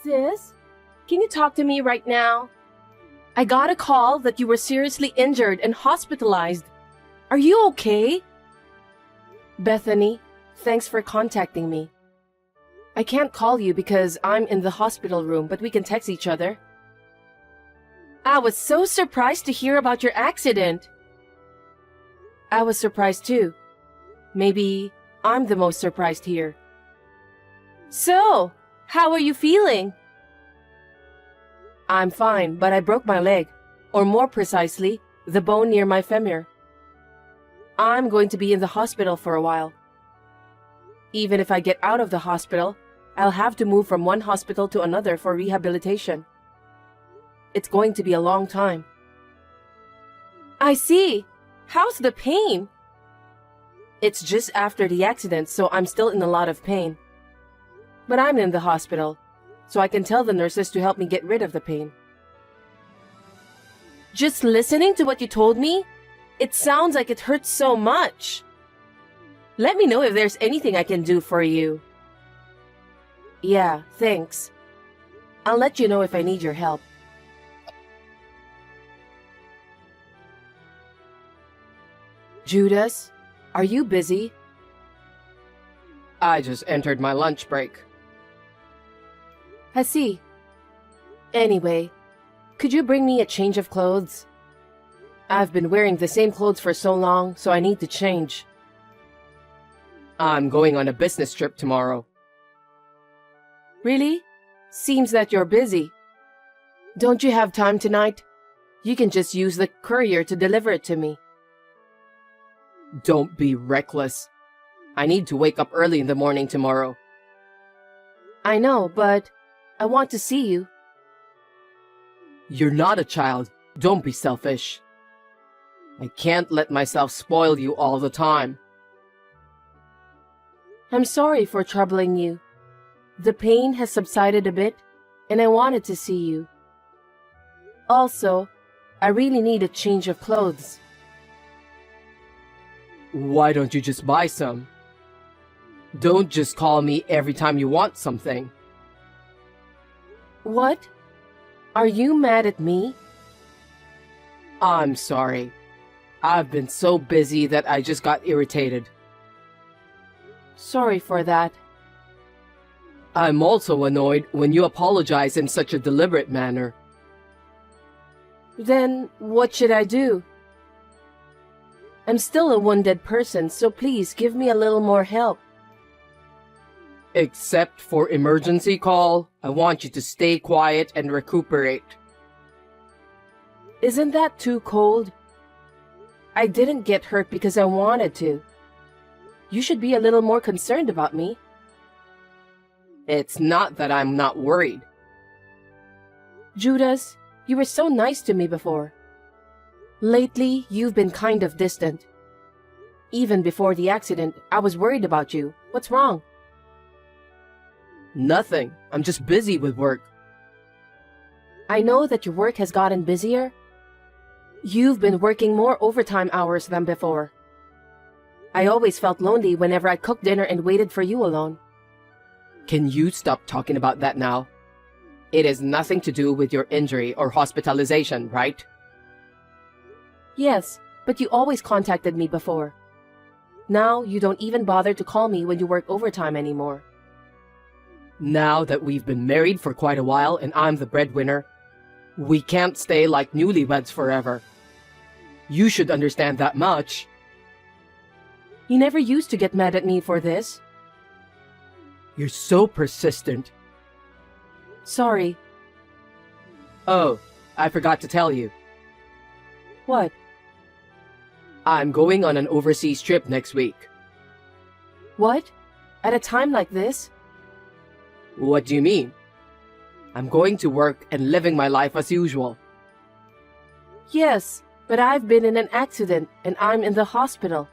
Sis, can you talk to me right now? I got a call that you were seriously injured and hospitalized. Are you okay? Bethany, thanks for contacting me. I can't call you because I'm in the hospital room, but we can text each other. I was so surprised to hear about your accident. I was surprised too. Maybe I'm the most surprised here. So, how are you feeling? I'm fine, but I broke my leg, or more precisely, the bone near my femur. I'm going to be in the hospital for a while. Even if I get out of the hospital, I'll have to move from one hospital to another for rehabilitation. It's going to be a long time. I see. How's the pain? It's just after the accident, so I'm still in a lot of pain. But I'm in the hospital, so I can tell the nurses to help me get rid of the pain. Just listening to what you told me, it sounds like it hurts so much. Let me know if there's anything I can do for you. Yeah, thanks. I'll let you know if I need your help. Judas, are you busy? I just entered my lunch break. I see. Anyway, could you bring me a change of clothes? I've been wearing the same clothes for so long, so I need to change. I'm going on a business trip tomorrow. Really? Seems that you're busy. Don't you have time tonight? You can just use the courier to deliver it to me. Don't be reckless. I need to wake up early in the morning tomorrow. I know, but I want to see you. You're not a child. Don't be selfish. I can't let myself spoil you all the time. I'm sorry for troubling you. The pain has subsided a bit, and I wanted to see you. Also, I really need a change of clothes. Why don't you just buy some? Don't just call me every time you want something. What? Are you mad at me? I'm sorry. I've been so busy that I just got irritated. Sorry for that. I'm also annoyed when you apologize in such a deliberate manner. Then what should I do? I'm still a wounded person, so please give me a little more help. Except for emergency call, I want you to stay quiet and recuperate. Isn't that too cold? I didn't get hurt because I wanted to. You should be a little more concerned about me. It's not that I'm not worried. Judas, you were so nice to me before. Lately, you've been kind of distant. Even before the accident, I was worried about you. What's wrong? Nothing. I'm just busy with work. I know that your work has gotten busier. You've been working more overtime hours than before. I always felt lonely whenever I cooked dinner and waited for you alone. Can you stop talking about that now? It has nothing to do with your injury or hospitalization, right? Yes, but you always contacted me before. Now you don't even bother to call me when you work overtime anymore. Now that we've been married for quite a while and I'm the breadwinner, we can't stay like newlyweds forever. You should understand that much. You never used to get mad at me for this. You're so persistent. Sorry. Oh, I forgot to tell you. What? I'm going on an overseas trip next week. What? At a time like this? What do you mean? I'm going to work and living my life as usual. Yes, but I've been in an accident and I'm in the hospital.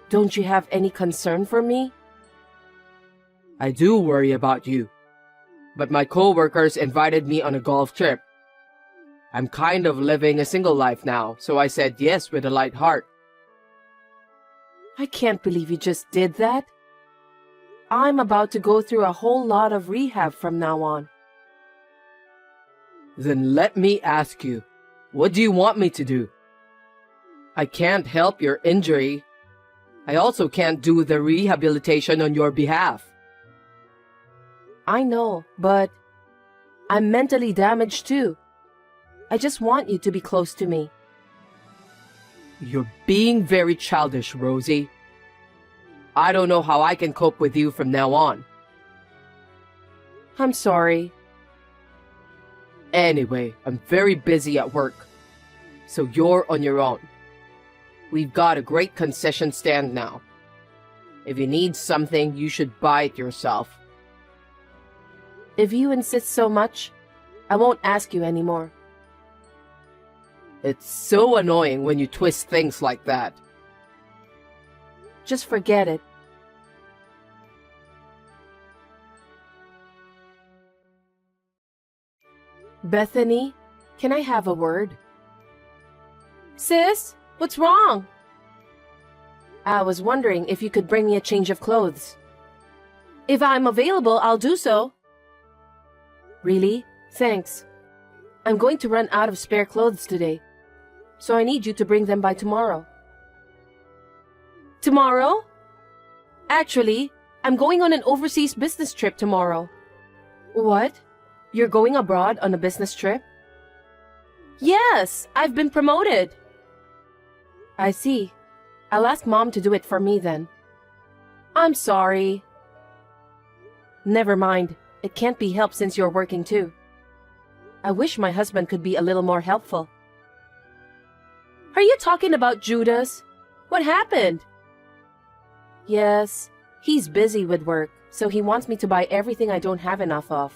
Don't you have any concern for me? I do worry about you. But my co-workers invited me on a golf trip. I'm kind of living a single life now, so I said yes with a light heart. I can't believe you just did that. I'm about to go through a whole lot of rehab from now on. Then let me ask you, what do you want me to do? I can't help your injury. I also can't do the rehabilitation on your behalf. I know, but I'm mentally damaged too. I just want you to be close to me. You're being very childish, Rosie. I don't know how I can cope with you from now on. I'm sorry. Anyway, I'm very busy at work, so you're on your own. We've got a great concession stand now. If you need something, you should buy it yourself. If you insist so much, I won't ask you anymore. It's so annoying when you twist things like that. Just forget it. Bethany, can I have a word? Sis, what's wrong? I was wondering if you could bring me a change of clothes. If I'm available, I'll do so. Really? Thanks. I'm going to run out of spare clothes today, so I need you to bring them by tomorrow. Tomorrow? Actually, I'm going on an overseas business trip tomorrow. What? You're going abroad on a business trip? Yes, I've been promoted. I see. I'll ask Mom to do it for me then. I'm sorry. Never mind. It can't be helped since you're working too. I wish my husband could be a little more helpful. Are you talking about Judas? What happened? Yes, he's busy with work, so he wants me to buy everything I don't have enough of.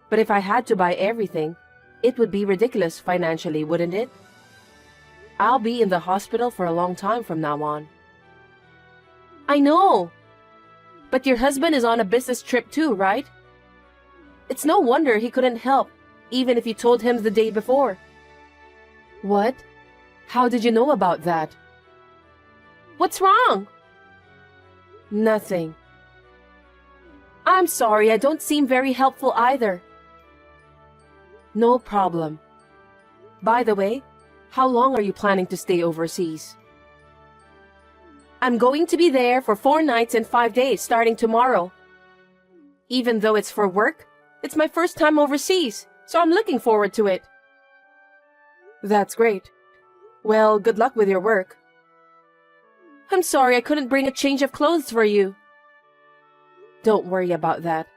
But if I had to buy everything, it would be ridiculous financially, wouldn't it? I'll be in the hospital for a long time from now on. I know. But your husband is on a business trip too, right? It's no wonder he couldn't help, even if you told him the day before. What? How did you know about that? What's wrong? Nothing. I'm sorry, I don't seem very helpful either. No problem. By the way, how long are you planning to stay overseas? I'm going to be there for 4 nights and 5 days starting tomorrow. Even though it's for work, it's my first time overseas, so I'm looking forward to it. That's great. Well, good luck with your work. I'm sorry I couldn't bring a change of clothes for you. Don't worry about that.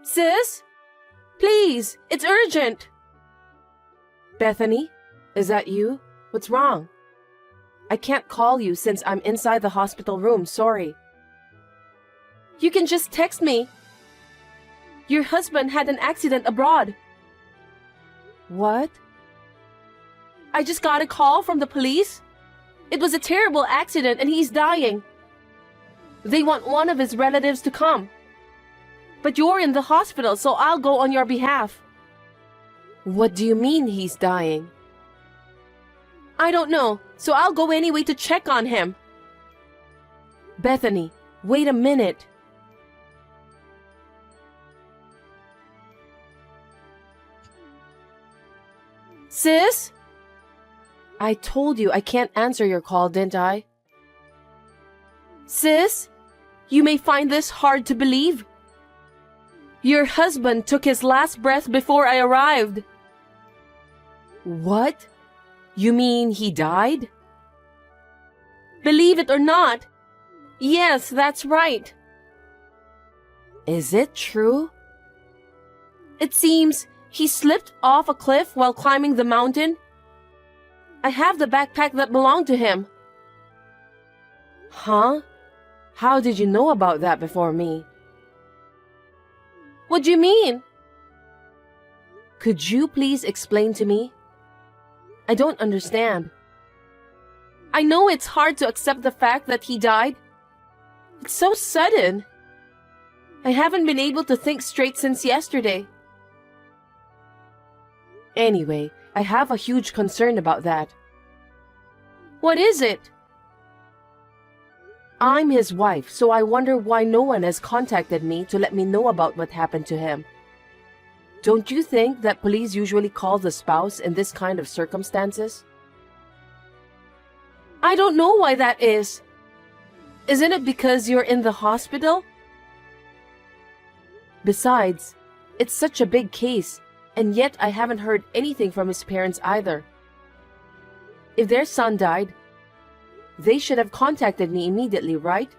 Sis? Please, it's urgent. Bethany, is that you? What's wrong? I can't call you since I'm inside the hospital room, sorry. You can just text me. Your husband had an accident abroad. What? I just got a call from the police. It was a terrible accident and he's dying. They want one of his relatives to come. But you're in the hospital, so I'll go on your behalf. What do you mean he's dying? I don't know, so I'll go anyway to check on him. Bethany, wait a minute. Sis? I told you I can't answer your call, didn't I? Sis, you may find this hard to believe. Your husband took his last breath before I arrived. What? You mean he died? Believe it or not. Yes, that's right. Is it true? It seems he slipped off a cliff while climbing the mountain. I have the backpack that belonged to him. Huh? How did you know about that before me? What do you mean? Could you please explain to me? I don't understand. I know it's hard to accept the fact that he died. It's so sudden. I haven't been able to think straight since yesterday. Anyway, I have a huge concern about that. What is it? I'm his wife, so I wonder why no one has contacted me to let me know about what happened to him. Don't you think that police usually call the spouse in this kind of circumstances? I don't know why that is. Isn't it because you're in the hospital? Besides, it's such a big case, and yet I haven't heard anything from his parents either. If their son died, they should have contacted me immediately, right?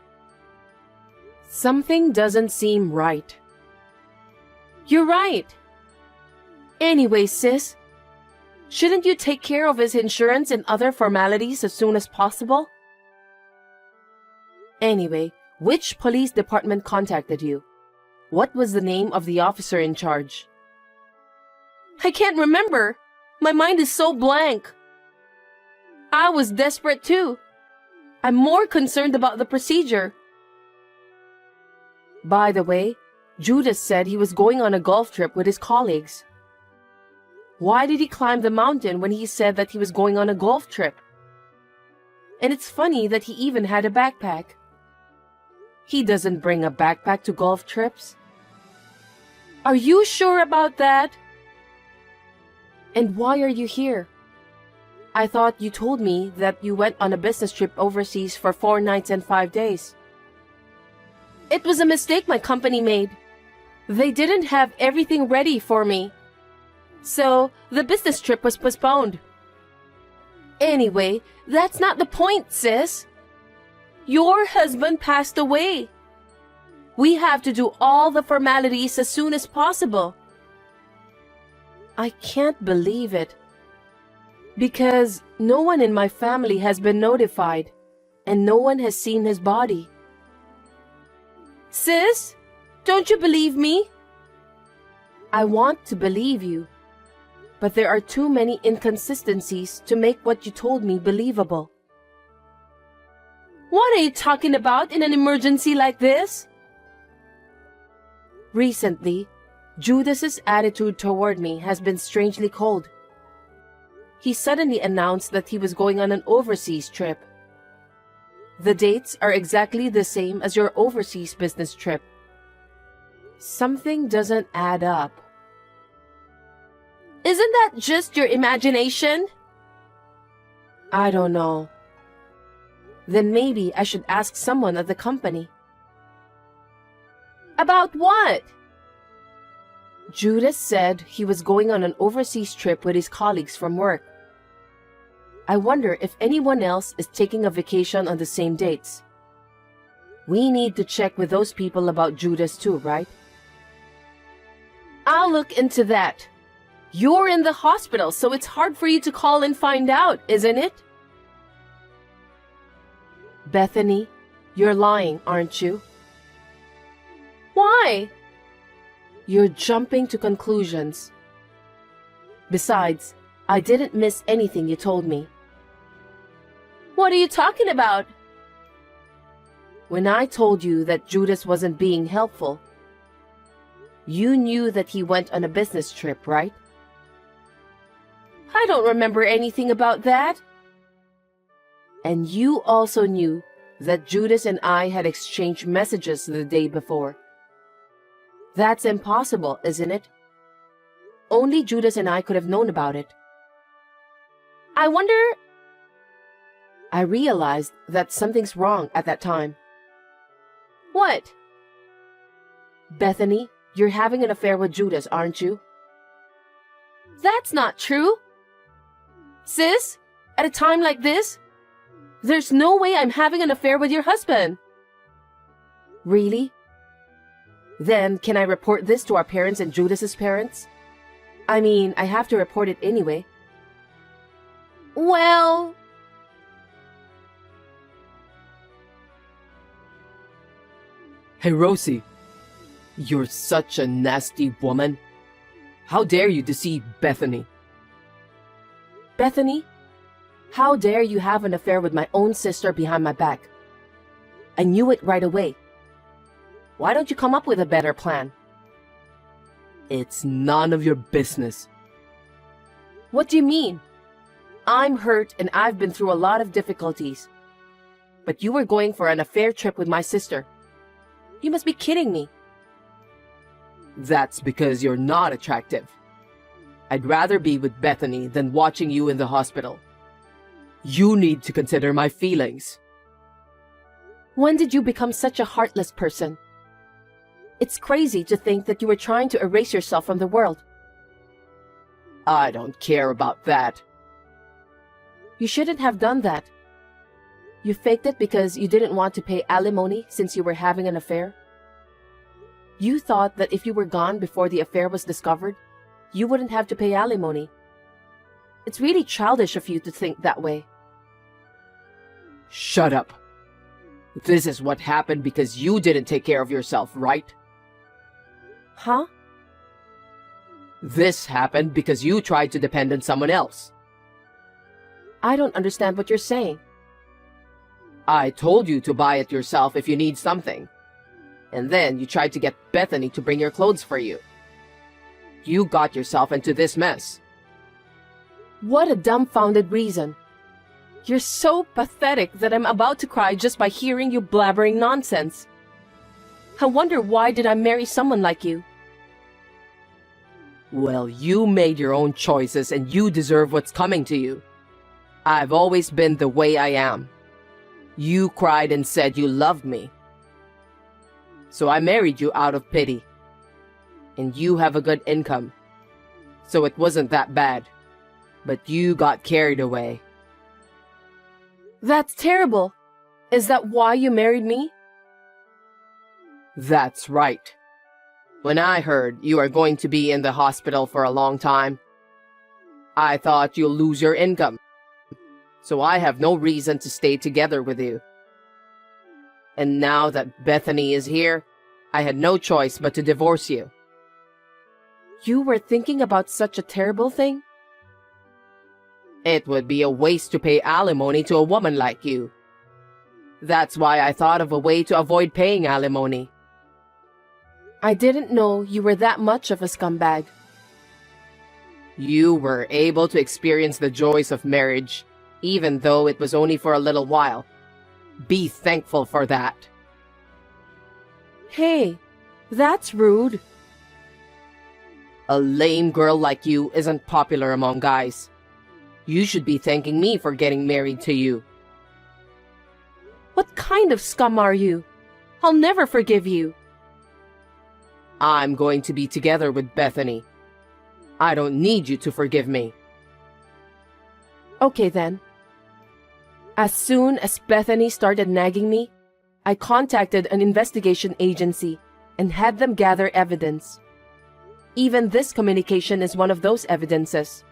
Something doesn't seem right. You're right. Anyway, sis, shouldn't you take care of his insurance and other formalities as soon as possible? Anyway, which police department contacted you? What was the name of the officer in charge? I can't remember. My mind is so blank. I was desperate too. I'm more concerned about the procedure. By the way, Judas said he was going on a golf trip with his colleagues. Why did he climb the mountain when he said that he was going on a golf trip? And it's funny that he even had a backpack. He doesn't bring a backpack to golf trips. Are you sure about that? And why are you here? I thought you told me that you went on a business trip overseas for 4 nights and 5 days. It was a mistake my company made. They didn't have everything ready for me. So, the business trip was postponed. Anyway, that's not the point, sis. Your husband passed away. We have to do all the formalities as soon as possible. I can't believe it. Because no one in my family has been notified, and no one has seen his body. Sis, don't you believe me? I want to believe you, but there are too many inconsistencies to make what you told me believable. What are you talking about in an emergency like this? Recently, Judas's attitude toward me has been strangely cold. He suddenly announced that he was going on an overseas trip. The dates are exactly the same as your overseas business trip. Something doesn't add up. Isn't that just your imagination? I don't know. Then maybe I should ask someone at the company. About what? Judas said he was going on an overseas trip with his colleagues from work. I wonder if anyone else is taking a vacation on the same dates. We need to check with those people about Judas too, right? I'll look into that. You're in the hospital, so it's hard for you to call and find out, isn't it? Bethany, you're lying, aren't you? Why? You're jumping to conclusions. Besides, I didn't miss anything you told me. What are you talking about? When I told you that Judas wasn't being helpful, you knew that he went on a business trip, right? I don't remember anything about that. And you also knew that Judas and I had exchanged messages the day before. That's impossible, isn't it? Only Judas and I could have known about it. I wonder... I realized that something's wrong at that time. What? Bethany, you're having an affair with Judas, aren't you? That's not true. Sis, at a time like this, there's no way I'm having an affair with your husband. Really? Then, can I report this to our parents and Judas's parents? I mean, I have to report it anyway. Well... Hey, Rosie. You're such a nasty woman. How dare you deceive Bethany? Bethany, how dare you have an affair with my own sister behind my back? I knew it right away. Why don't you come up with a better plan? It's none of your business. What do you mean? I'm hurt and I've been through a lot of difficulties. But you were going for an affair trip with my sister. You must be kidding me. That's because you're not attractive. I'd rather be with Bethany than watching you in the hospital. You need to consider my feelings. When did you become such a heartless person? It's crazy to think that you were trying to erase yourself from the world. I don't care about that. You shouldn't have done that. You faked it because you didn't want to pay alimony since you were having an affair. You thought that if you were gone before the affair was discovered, you wouldn't have to pay alimony. It's really childish of you to think that way. Shut up. This is what happened because you didn't take care of yourself, right? Huh? This happened because you tried to depend on someone else. I don't understand what you're saying. I told you to buy it yourself if you need something. And then you tried to get Bethany to bring your clothes for you. You got yourself into this mess. What a dumbfounded reason. You're so pathetic that I'm about to cry just by hearing you blabbering nonsense. I wonder why did I marry someone like you? Well, you made your own choices and you deserve what's coming to you. I've always been the way I am. You cried and said you loved me. So I married you out of pity. And you have a good income. So it wasn't that bad. But you got carried away. That's terrible. Is that why you married me? That's right. When I heard you are going to be in the hospital for a long time, I thought you'll lose your income. So I have no reason to stay together with you. And now that Bethany is here, I had no choice but to divorce you. You were thinking about such a terrible thing? It would be a waste to pay alimony to a woman like you. That's why I thought of a way to avoid paying alimony. I didn't know you were that much of a scumbag. You were able to experience the joys of marriage, even though it was only for a little while. Be thankful for that. Hey, that's rude. A lame girl like you isn't popular among guys. You should be thanking me for getting married to you. What kind of scum are you? I'll never forgive you. I'm going to be together with Bethany. I don't need you to forgive me. Okay then. As soon as Bethany started nagging me, I contacted an investigation agency and had them gather evidence. Even this communication is one of those evidences.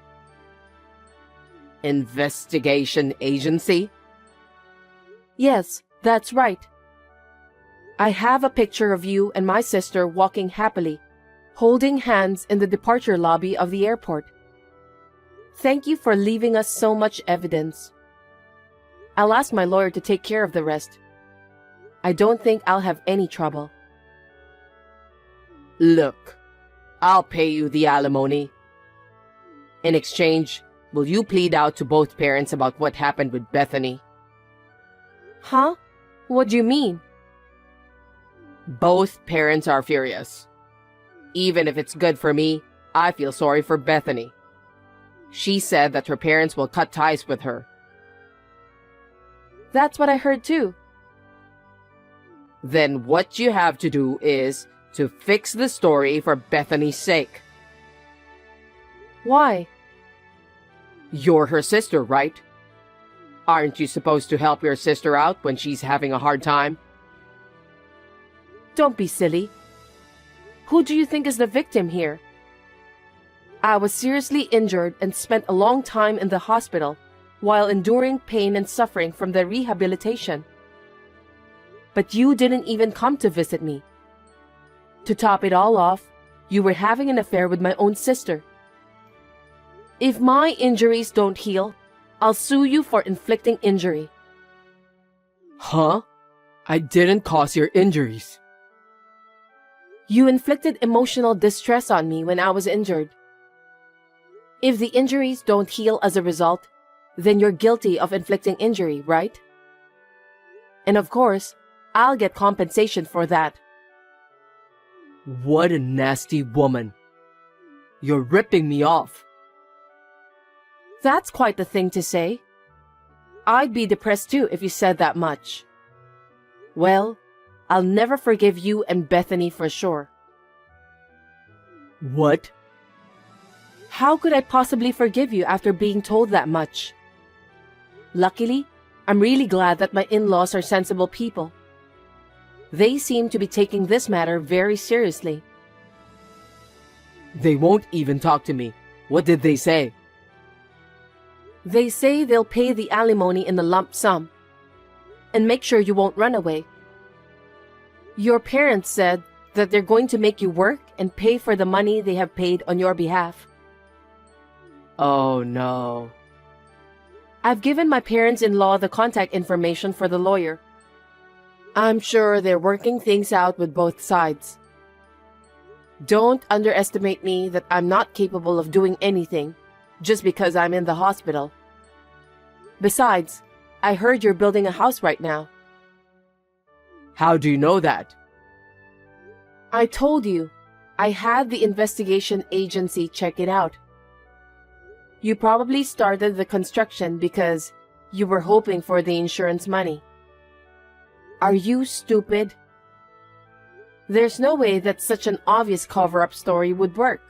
Investigation agency? Yes, that's right. I have a picture of you and my sister walking happily, holding hands in the departure lobby of the airport. Thank you for leaving us so much evidence. I'll ask my lawyer to take care of the rest. I don't think I'll have any trouble. Look, I'll pay you the alimony. In exchange, will you plead out to both parents about what happened with Bethany? Huh? What do you mean? Both parents are furious. Even if it's good for me, I feel sorry for Bethany. She said that her parents will cut ties with her. That's what I heard too. Then what you have to do is to fix the story for Bethany's sake. Why? You're her sister, right? Aren't you supposed to help your sister out when she's having a hard time? Don't be silly. Who do you think is the victim here? I was seriously injured and spent a long time in the hospital while enduring pain and suffering from the rehabilitation. But you didn't even come to visit me. To top it all off, you were having an affair with my own sister. If my injuries don't heal, I'll sue you for inflicting injury. Huh? I didn't cause your injuries. You inflicted emotional distress on me when I was injured. If the injuries don't heal as a result, then you're guilty of inflicting injury, right? And of course, I'll get compensation for that. What a nasty woman. You're ripping me off. That's quite the thing to say. I'd be depressed too if you said that much. Well, I'll never forgive you and Bethany for sure. What? How could I possibly forgive you after being told that much? Luckily, I'm really glad that my in-laws are sensible people. They seem to be taking this matter very seriously. They won't even talk to me. What did they say? They say they'll pay the alimony in a lump sum and make sure you won't run away. Your parents said that they're going to make you work and pay for the money they have paid on your behalf. Oh no. I've given my parents-in-law the contact information for the lawyer. I'm sure they're working things out with both sides. Don't underestimate me that I'm not capable of doing anything just because I'm in the hospital. Besides, I heard you're building a house right now. How do you know that? I told you, I had the investigation agency check it out. You probably started the construction because you were hoping for the insurance money. Are you stupid? There's no way that such an obvious cover-up story would work.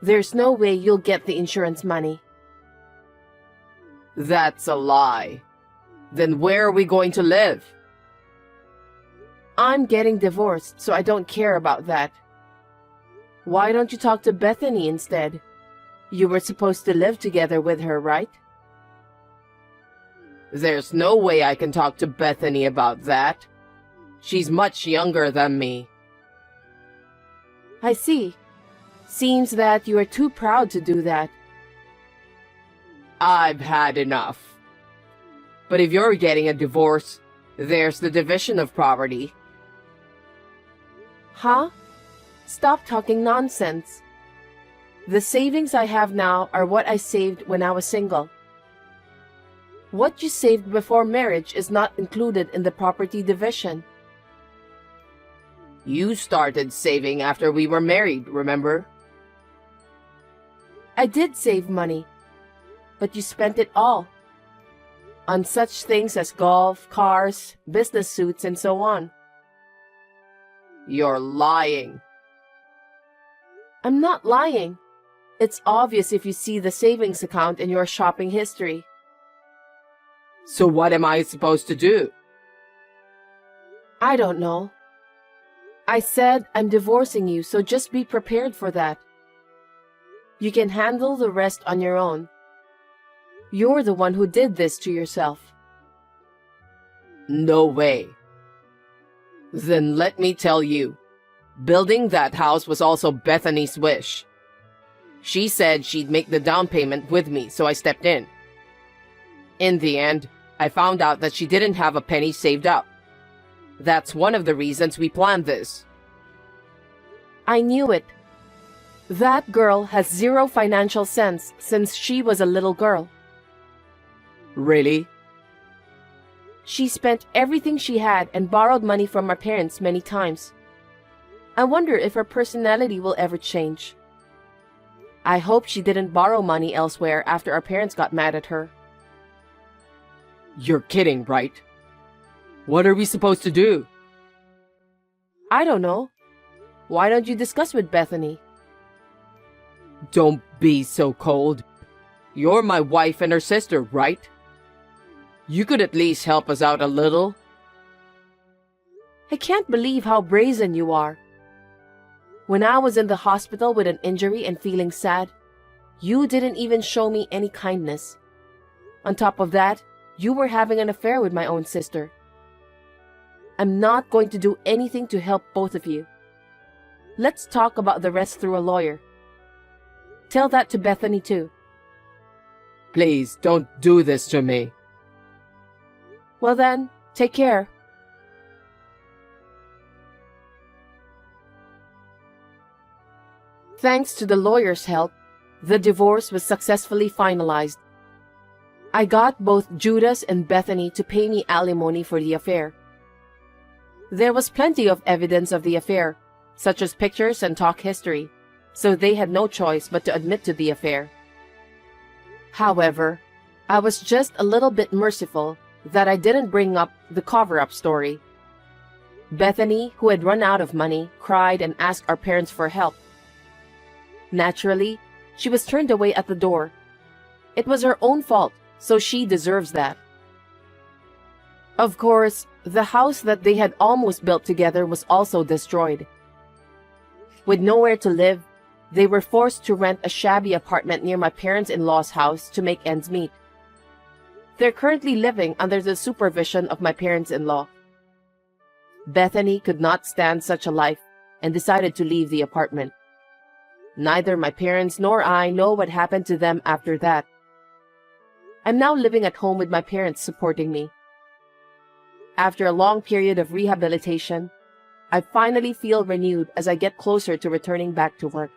There's no way you'll get the insurance money. That's a lie. Then where are we going to live? I'm getting divorced, so I don't care about that. Why don't you talk to Bethany instead? You were supposed to live together with her, right? There's no way I can talk to Bethany about that. She's much younger than me. I see. Seems that you are too proud to do that. I've had enough. But if you're getting a divorce, there's the division of property. Huh? Stop talking nonsense. The savings I have now are what I saved when I was single. What you saved before marriage is not included in the property division. You started saving after we were married, remember? I did save money, but you spent it all on such things as golf, cars, business suits, and so on. You're lying. I'm not lying. It's obvious if you see the savings account in your shopping history. So what am I supposed to do? I don't know. I said I'm divorcing you, so just be prepared for that. You can handle the rest on your own. You're the one who did this to yourself. No way. Then let me tell you, building that house was also Bethany's wish. She said she'd make the down payment with me, so I stepped in. In the end, I found out that she didn't have a penny saved up. That's one of the reasons we planned this. I knew it. That girl has zero financial sense since she was a little girl. Really? She spent everything she had and borrowed money from her parents many times. I wonder if her personality will ever change. I hope she didn't borrow money elsewhere after our parents got mad at her. You're kidding, right? What are we supposed to do? I don't know. Why don't you discuss with Bethany? Don't be so cold. You're my wife and her sister, right? You could at least help us out a little. I can't believe how brazen you are. When I was in the hospital with an injury and feeling sad, you didn't even show me any kindness. On top of that, you were having an affair with my own sister. I'm not going to do anything to help both of you. Let's talk about the rest through a lawyer. Tell that to Bethany too. Please, don't do this to me. Well then, take care. Thanks to the lawyer's help, the divorce was successfully finalized. I got both Judas and Bethany to pay me alimony for the affair. There was plenty of evidence of the affair, such as pictures and talk history, so they had no choice but to admit to the affair. However, I was just a little bit merciful that I didn't bring up the cover-up story. Bethany, who had run out of money, cried and asked our parents for help. Naturally, she was turned away at the door. It was her own fault, so she deserves that. Of course, the house that they had almost built together was also destroyed. With nowhere to live, they were forced to rent a shabby apartment near my parents-in-law's house to make ends meet. They're currently living under the supervision of my parents-in-law. Bethany could not stand such a life and decided to leave the apartment. Neither my parents nor I know what happened to them after that. I'm now living at home with my parents supporting me. After a long period of rehabilitation, I finally feel renewed as I get closer to returning back to work.